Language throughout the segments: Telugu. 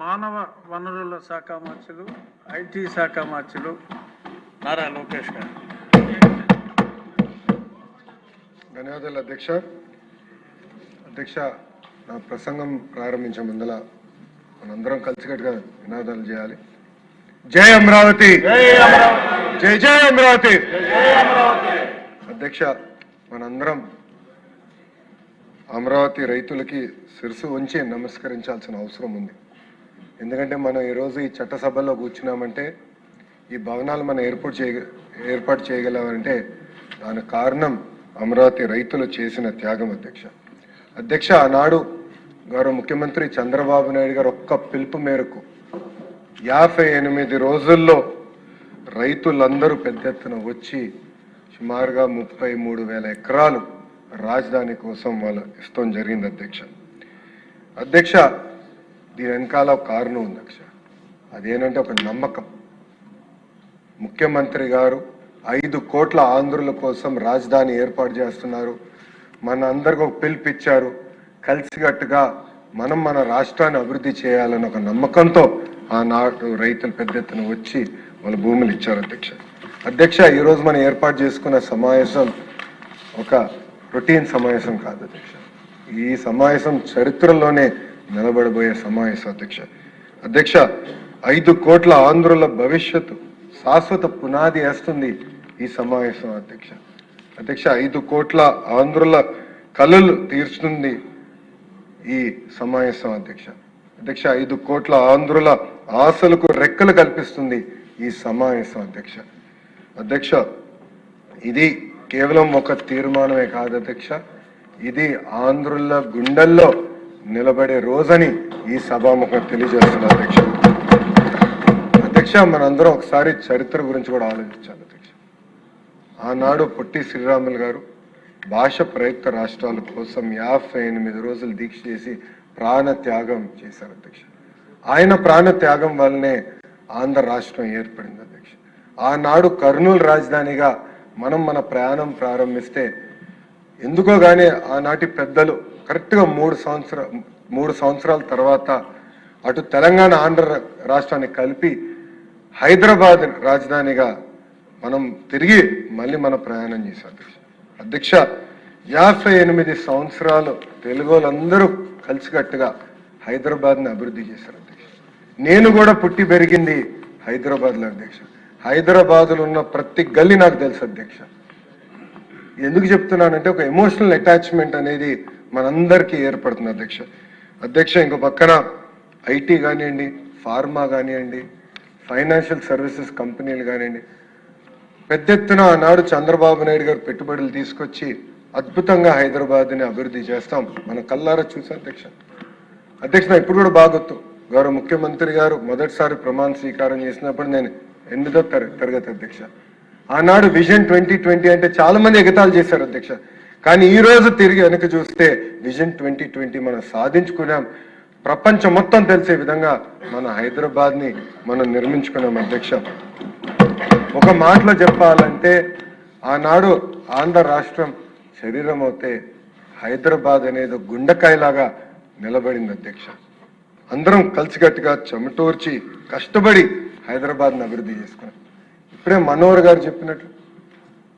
మానవ వనరుల శాఖ మంత్రులు, ఐటీ శాఖ మంత్రులు నారా లోకేష్ గారు. ధన్యవాదాలు అధ్యక్ష. అధ్యక్ష, నా ప్రసంగం ప్రారంభించే ముందల మనందరం కలిసికట్టుగా నినాదాలు చేయాలి. జై అమరావతి, జై జై అమరావతి. అధ్యక్ష, మనందరం అమరావతి రైతులకి శిరసు ఉంచి నమస్కరించాల్సిన అవసరం ఉంది. ఎందుకంటే మనం ఈరోజు ఈ చట్టసభలో కూర్చున్నామంటే, ఈ భవనాలు మనం ఏర్పాటు చేయగలమంటే దానికి కారణం అమరావతి రైతులు చేసిన త్యాగం. అధ్యక్ష, ఆనాడు గౌరవ ముఖ్యమంత్రి చంద్రబాబు నాయుడు గారు ఒక్క పిలుపు మేరకు 58 రోజుల్లో రైతులందరూ పెద్ద ఎత్తున వచ్చి సుమారుగా 33,000 ఎకరాలు రాజధాని కోసం వాళ్ళు ఇష్టం జరిగింది. అధ్యక్ష, దీని వెనకాల ఒక కారణం ఉంది అధ్యక్ష. అదేంటంటే ఒక నమ్మకం. ముఖ్యమంత్రి గారు 5 కోట్ల ఆంధ్రుల కోసం రాజధాని ఏర్పాటు చేస్తున్నారు, మన అందరికి ఒక పిలుపిచ్చారు, కలిసికట్టుగా మనం మన రాష్ట్రాన్ని అభివృద్ధి చేయాలని ఒక నమ్మకంతో ఆనాడు రైతులు పెద్ద ఎత్తున వచ్చి వాళ్ళ భూములు ఇచ్చారు. అధ్యక్ష, ఈరోజు మనం ఏర్పాటు చేసుకున్న సమావేశం ఒక రొటీన్ సమావేశం కాదు అధ్యక్ష. ఈ సమావేశం చరిత్రలోనే నిలబడబోయే సమావేశం. అధ్యక్ష, 5 కోట్ల ఆంధ్రుల భవిష్యత్తు శాశ్వత పునాది వేస్తుంది ఈ సమావేశం. అధ్యక్ష, 5 కోట్ల ఆంధ్రుల కలలు తీర్చుతుంది ఈ సమావేశం. అధ్యక్ష, 5 కోట్ల ఆంధ్రుల ఆశలకు రెక్కలు కల్పిస్తుంది ఈ సమావేశం. అధ్యక్ష, ఇది కేవలం ఒక తీర్మానమే కాదు అధ్యక్ష, ఇది ఆంధ్రుల గుండెల్లో నిలబడే రోజని ఈ సభాముఖం తెలియజేస్తున్నారు. అధ్యక్ష, మనందరం ఒకసారి చరిత్ర గురించి కూడా ఆలోచించాలి. ఆనాడు పొట్టి శ్రీరాములు గారు భాష ప్రయుక్త రాష్ట్రాల కోసం 58 రోజులు దీక్ష చేసి ప్రాణ త్యాగం చేశారు. ఆయన ప్రాణ త్యాగం వల్లనే ఆంధ్ర రాష్ట్రం ఏర్పడింది. ఆనాడు కర్నూలు రాజధానిగా మనం మన ప్రయాణం ప్రారంభిస్తే ఎందుకో కానీ ఆనాటి పెద్దలు కరెక్ట్గా 3 సంవత్సరాల తర్వాత అటు తెలంగాణ ఆంధ్ర రాష్ట్రాన్ని కలిపి హైదరాబాద్ రాజధానిగా మనం తిరిగి మళ్ళీ మన ప్రయాణం చేశాం. అధ్యక్ష, 58 సంవత్సరాలు తెలుగు వాళ్ళందరూ కలిసికట్టుగా హైదరాబాద్ని అభివృద్ధి చేశారు. నేను కూడా పుట్టి పెరిగింది హైదరాబాద్లో. హైదరాబాద్లో ఉన్న ప్రతి గల్లీ నాకు తెలుసు. ఎందుకు చెప్తున్నానంటే ఒక ఎమోషనల్ అటాచ్మెంట్ అనేది మనందరికీ ఏర్పడుతుంది. ఇంకో పక్కన ఐటీ కానివ్వండి, ఫార్మా కానివ్వండి, ఫైనాన్షియల్ సర్వీసెస్ కంపెనీలు కానివ్వండి, పెద్ద ఎత్తున ఆనాడు చంద్రబాబు నాయుడు గారు పెట్టుబడులు తీసుకొచ్చి అద్భుతంగా హైదరాబాద్ని అభివృద్ధి చేస్తాం. మన కల్లారా చూసాం. నాకు ఇప్పుడు కూడా బాగా గుర్తు, గౌరవ ముఖ్యమంత్రి గారు మొదటిసారి ప్రమాణ స్వీకారం చేసినప్పుడు నేను 8వ తరగతి. ఆనాడు విజన్ 2020 అంటే చాలా మంది ఎగతాళి చేశారు. కానీ ఈ రోజు తిరిగి వెనక చూస్తే విజన్ 2020 మనం సాధించుకున్నాం. ప్రపంచం మొత్తం తెలిసే విధంగా మన హైదరాబాద్ని మనం నిర్మించుకున్నాం. ఒక మాటలో చెప్పాలంటే ఆనాడు ఆంధ్ర రాష్ట్రం శరీరం అవుతే హైదరాబాద్ అనేది గుండెకాయలాగా నిలబడింది. అందరం కలిసికట్టుగా చెమటోర్చి కష్టపడి హైదరాబాద్ని అభివృద్ధి చేసుకున్నాం. ఇప్పుడే మనోహర్ గారు చెప్పినట్లు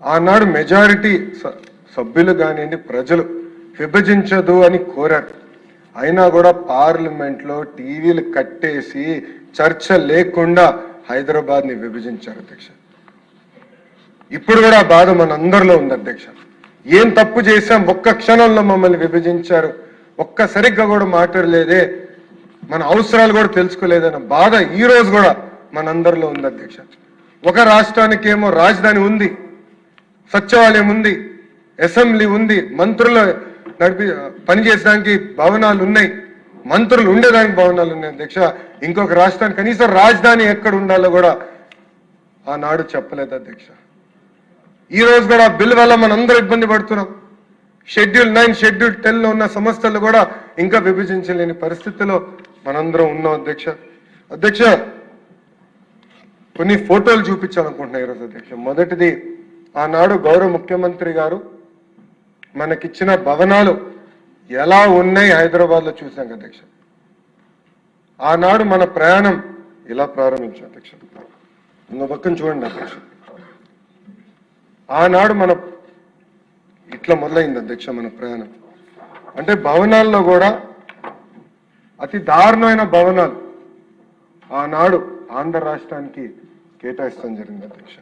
ఆనాడు మెజారిటీ సభ్యులు కానివ్వండి, ప్రజలు విభజించదు అని కోరారు. అయినా కూడా పార్లమెంట్లో టీవీలు కట్టేసి చర్చ లేకుండా హైదరాబాద్ని విభజించారు. ఇప్పుడు కూడా బాధ మనందరిలో ఉంది. ఏం తప్పు చేశాం, ఒక్క క్షణంలో మమ్మల్ని విభజించారు, ఒక్క సరిగ్గా కూడా మాట్లాడలేదే, మన అవసరాలు కూడా తెలుసుకోలేదన్న బాధ ఈ రోజు కూడా మనందరిలో ఉంది. ఒక రాష్ట్రానికేమో రాజధాని ఉంది, సచివాలయం ఉంది, అసెంబ్లీ ఉంది, మంత్రులు పనిచేసడానికి భవనాలు ఉన్నాయి, మంత్రులు ఉండేదానికి భవనాలు ఉన్నాయి. ఇంకొక రాష్ట్రానికి కనీసం రాజధాని ఎక్కడ ఉండాలో కూడా ఆనాడు చెప్పలేదు. ఈ రోజు కూడా బిల్ వల్ల మనందరూ ఇబ్బంది పడుతున్నాం. షెడ్యూల్ 9, షెడ్యూల్ 10లో ఉన్న సంస్థలు కూడా ఇంకా విభజించలేని పరిస్థితిలో మనందరం ఉన్నాం. అధ్యక్ష, కొన్ని ఫోటోలు చూపించాలనుకుంటున్నా ఈరోజు. మొదటిది, ఆనాడు గౌరవ ముఖ్యమంత్రి గారు మనకిచ్చిన భవనాలు ఎలా ఉన్నాయి హైదరాబాద్లో చూసాం. ఆనాడు మన ప్రయాణం ఇలా ప్రారంభించాం అధ్యక్ష. ఇంకో పక్కన చూడండి అధ్యక్ష. ఆనాడు మన ఇట్లా మొదలైంది అధ్యక్ష మన ప్రయాణం. అంటే భవనాల్లో కూడా అతి దారుణమైన భవనాలు ఆనాడు ఆంధ్ర రాష్ట్రానికి కేటాయిస్తాం జరిగింది అధ్యక్ష.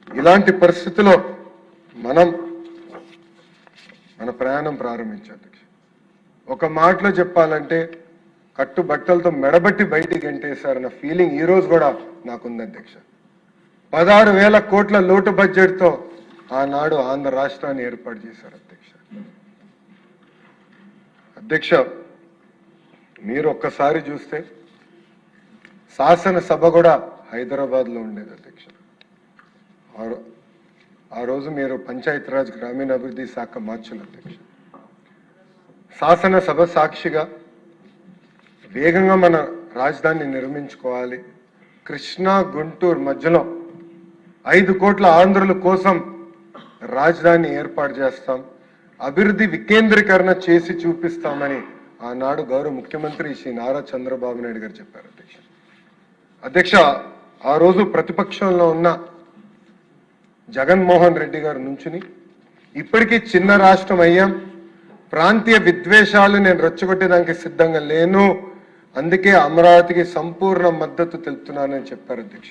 ఇలాంటి పరిస్థితిలో మనం మన ప్రయాణం ప్రారంభించాం అధ్యక్ష. ఒక మాటలో చెప్పాలంటే కట్టుబట్టలతో మెడబట్టి బయటికి గంటేశారన్న ఫీలింగ్ ఈ రోజు కూడా నాకుంది అధ్యక్ష. 16,000 కోట్ల లోటు బడ్జెట్తో ఆనాడు ఆంధ్ర రాష్ట్రాన్ని ఏర్పాటు చేశారు అధ్యక్ష. అధ్యక్ష, మీరు ఒక్కసారి చూస్తే శాసనసభ కూడా హైదరాబాద్లో ఉండేది అధ్యక్ష. ఆ రోజు మీరు పంచాయతీరాజ్ గ్రామీణాభివృద్ధి శాఖ మార్చులు అధ్యక్ష. శాసనసభ సాక్షిగా వేగంగా మన రాజధానిని నిర్మించుకోవాలి, కృష్ణా గుంటూరు మధ్యలో 5 కోట్ల ఆంధ్రుల కోసం రాజధాని ఏర్పాటు చేస్తాం, అభివృద్ధి వికేంద్రీకరణ చేసి చూపిస్తామని ఆనాడు గౌరవ ముఖ్యమంత్రి శ్రీ నారా చంద్రబాబు నాయుడు గారు చెప్పారు అధ్యక్ష. అధ్యక్ష, ఆ రోజు ప్రతిపక్షంలో ఉన్న జగన్మోహన్ రెడ్డి గారు నుంచుని ఇప్పటికీ చిన్న రాష్ట్రం అయ్యాం, ప్రాంతీయ విద్వేషాలు నేను రెచ్చగొట్టేదానికి సిద్ధంగా లేను, అందుకే అమరావతికి సంపూర్ణ మద్దతు తెలుపుతున్నానని చెప్పారు అధ్యక్ష.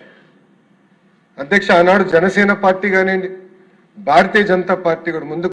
అధ్యక్ష, ఆనాడు జనసేన పార్టీ కానివ్వండి, భారతీయ జనతా పార్టీ కూడా ముందు